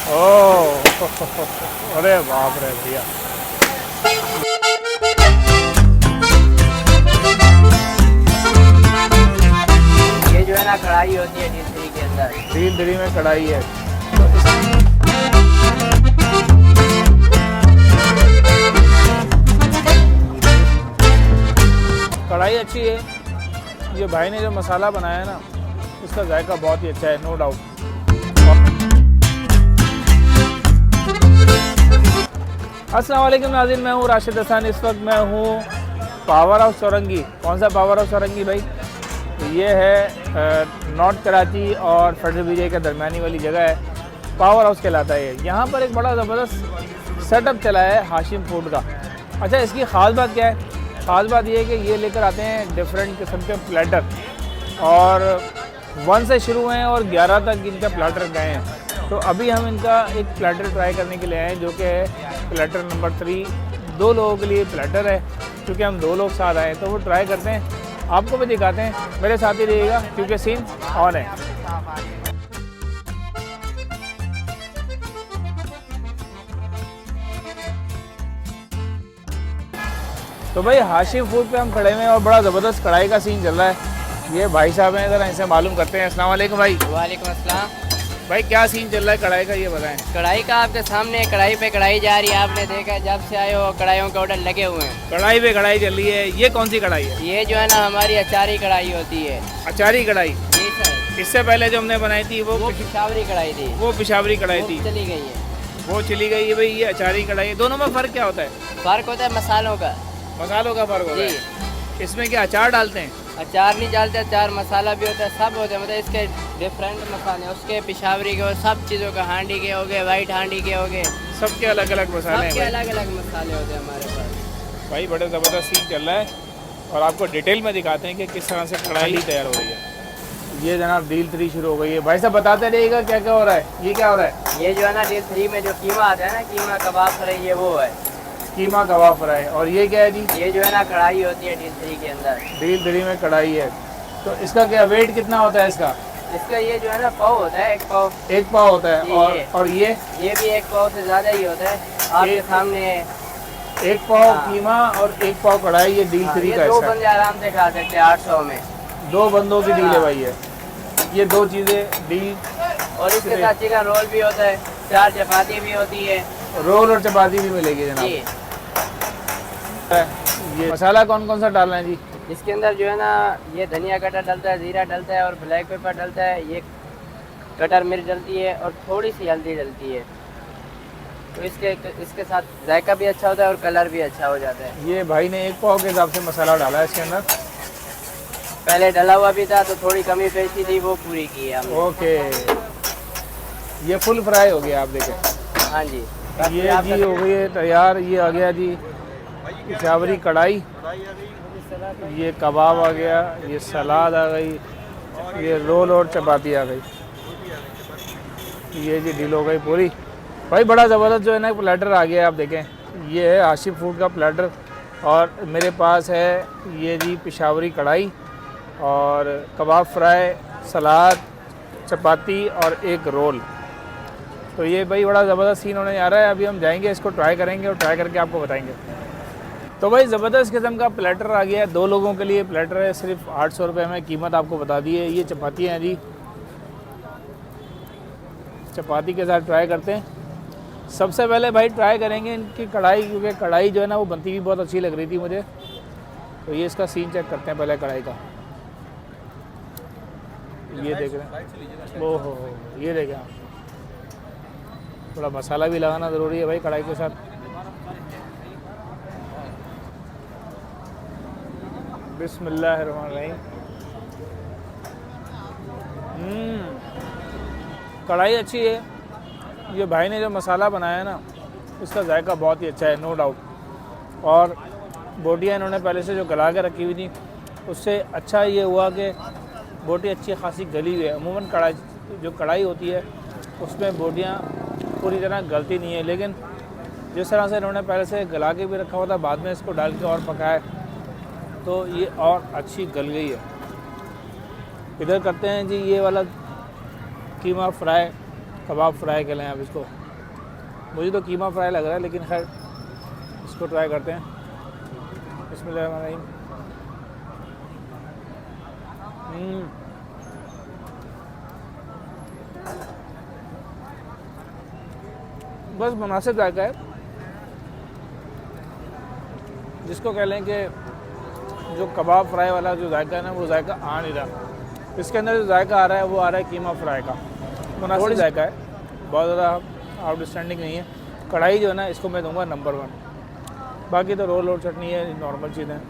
ओह अरे बाप रे भैया। ये जो है ना कढ़ाई होती है डील 3 के अंदर। डील 3 में कढ़ाई है। कढ़ाई अच्छी है। ये भाई ने जो मसाला बनाया है ना, उसका जायका बहुत ही अच्छा है, नो डाउट। अस्सलाम वालेकुम नाज़रीन, मैं हूँ राशिद हसन। इस वक्त मैं हूँ पावर हाउस चौरंगी। कौन सा पावर हाउस चौरंगी भाई? ये है नॉर्थ कराची और फेडरल विजय के दरमियानी वाली जगह है, पावर हाउस कहलाता है। यहाँ पर एक बड़ा ज़बरदस्त सेटअप चला है हाशिम फूड का। अच्छा, इसकी ख़ास बात क्या है? ख़ास बात ये है कि ये लेकर आते हैं डिफरेंट किस्म के प्लेटर, और 1 से शुरू हैं और 11 तक इनका प्लेटर गए हैं। तो अभी हम इनका एक प्लेटर ट्राई करने के लिए आए हैं, जो कि है प्लेटर नंबर 3। 2 लोगों के लिए प्लेटर है, क्योंकि हम 2 लोग साथ आए, तो वो ट्राई करते हैं, आपको भी दिखाते हैं। मेरे साथ ही रहिएगा क्योंकि सीन ऑन है। तो भाई हाशिम फूड पे हम खड़े हुए हैं और बड़ा ज़बरदस्त कढ़ाई का सीन चल रहा है। ये भाई साहब हैं, ज़रा इनसे मालूम करते हैं। अस्सलाम वालेकुम भाई। वालेकुम अस्सलाम। भाई क्या सीन चल रहा है कढ़ाई का, ये बताएं। कढ़ाई का आपके सामने कढ़ाई पे कढ़ाई जा रही है। आपने देखा है जब से आए हो कढ़ाइयों के ऑर्डर लगे हुए हैं। कढ़ाई पे कढ़ाई चल रही है। ये कौन सी कढ़ाई है? ये जो है ना हमारी अचारी कढ़ाई होती है। अचारी कढ़ाई। जी सर। इससे पहले जो हमने बनाई थी वो पिशावरी कढ़ाई थी। वो पिशावरी कढ़ाई थी, चली गई है। वो चली गई है भाई। ये अचारी कढ़ाई है। दोनों में फ़र्क क्या होता है? फर्क होता है मसालों का। मसालों का फ़र्क होता है। इसमें क्या अचार डालते हैं? अचार नहीं डालते, अचार मसाला भी होता है, सब होता है। मतलब इसके डिफरेंट मसाले, उसके पिशावरी के और सब चीज़ों का, हांडी के हो गए, वाइट हांडी के हो गए, सबके अलग अलग मसाले हैं। सबके अलग अलग मसाले होते हैं हमारे पास। भाई बड़े ज़बरदस्त सीन चल रहा है, और आपको डिटेल में दिखाते हैं कि किस तरह से कढ़ाई तैयार हो रही है। ये जनाब डील 3 शुरू हो गई है। भाई साहब बताते रहिएगा क्या क्या हो रहा है। ये क्या हो रहा है? ये जो है ना डील 3 में जो कीमा आता है ना, कीमा कबाब फ्राई, ये वो है कीमा कबाब फ्राई। और ये क्या है जी? ये जो है ना कढ़ाई होती है डील 3 के अंदर। डील 3 में कढ़ाई है। तो इसका क्या वेट कितना होता है इसका? इसका ये जो है ना पाव होता है, 1 पाव। 1 पाव होता है। और ये भी 1 पाव से ज़्यादा ही होता है। आपके सामने 1 पाव कीमा और 1 पाव कढ़ाई। ये डील 3 का है। 2 बंदे आराम से खा सकते हैं 800 में। 2 बंदों की डील है भाई। ये 2 चीज़ें डील। और इसके साथ चिकन रोल भी होता है, 4 चपाती भी होती है। रोल और चपाती भी मिलेगी जनाब। ये मसाला कौन कौन सा डालना है जी? इसके अंदर जो है ना ये धनिया कटर डलता है, जीरा डलता है और ब्लैक पेपर डलता है। ये कटर मिर्च डलती है और थोड़ी सी हल्दी डलती है। तो इसके साथ जायका भी अच्छा होता है और कलर भी अच्छा हो जाता है। ये भाई ने 1 पाव के हिसाब से मसाला डाला है इसके अंदर। पहले डला हुआ भी था तो थोड़ी कमी पेशी थी, वो पूरी की है हमने। ओके, ये फुल फ्राई हो गया, आप देखें। हाँ जी। ये जी हो गई है तैयार। ये आ गया जी पिशावरी कढ़ाई, ये कबाब आ गया, ये सलाद आ गई, ये रोल और चपाती आ गई। ये जी डील हो गई पूरी। भाई बड़ा ज़बरदस्त जो है ना प्लेटर आ गया है, आप देखें। ये है हाशिम फूड का प्लेटर, और मेरे पास है ये जी पिशावरी कढ़ाई और कबाब फ्राई, सलाद, चपाती और 1 रोल। तो ये भाई बड़ा ज़बरदस्त सीन होने जा रहा है। अभी हम जाएंगे, इसको ट्राई करेंगे और ट्राई करके आपको बताएंगे। तो भाई ज़बरदस्त किस्म का प्लेटर आ गया है। 2 लोगों के लिए प्लेटर है, सिर्फ 800 रुपये में। कीमत आपको बता दी है। ये चपातियाँ हैं जी, चपाती के साथ ट्राई करते हैं। सबसे पहले भाई ट्राई करेंगे इनकी कढ़ाई, क्योंकि कढ़ाई जो है ना वो बनती भी बहुत अच्छी लग रही थी मुझे। तो ये इसका सीन चेक करते हैं पहले कढ़ाई का। ये देख रहे हैं, ओहो ये देखें आप। थोड़ा मसाला भी लगाना ज़रूरी है भाई कढ़ाई के साथ। बिस्मिल्लाहिर्रहमानिर्रहीम। कढ़ाई अच्छी है। ये भाई ने जो मसाला बनाया है ना, इसका जायका बहुत ही अच्छा है, नो डाउट। और बोटियाँ इन्होंने पहले से जो गला के रखी हुई थी, उससे अच्छा ये हुआ कि बोटी अच्छी खासी गली हुई है। अमूमन कढ़ाई होती है उसमें बोटियाँ पूरी तरह गलती नहीं है, लेकिन जिस तरह से इन्होंने पहले से गला के भी रखा हुआ था, बाद में इसको डाल के और पकाया, तो ये और अच्छी गल गई है। इधर करते हैं जी ये वाला कीमा फ्राई कबाब फ्राई के लें आप इसको। मुझे तो कीमा फ्राई लग रहा है, लेकिन खैर इसको ट्राई करते हैं। बिस्मिल्लाहिर्रहमानिर्रहीम। बस मुनासिब जायका है, जिसको कह लें कि जो कबाब फ्राई वाला जो जायका है ना, वो जायका आ नहीं रहा। इसके अंदर जो जायका आ रहा है वो आ रहा है कीमा फ्राई का, मुनासिब जायका है, बहुत ज़्यादा आउटस्टैंडिंग नहीं है। कढ़ाई जो है ना, इसको मैं दूंगा नंबर 1। बाकी तो रोल और चटनी है, नॉर्मल चीज़ें।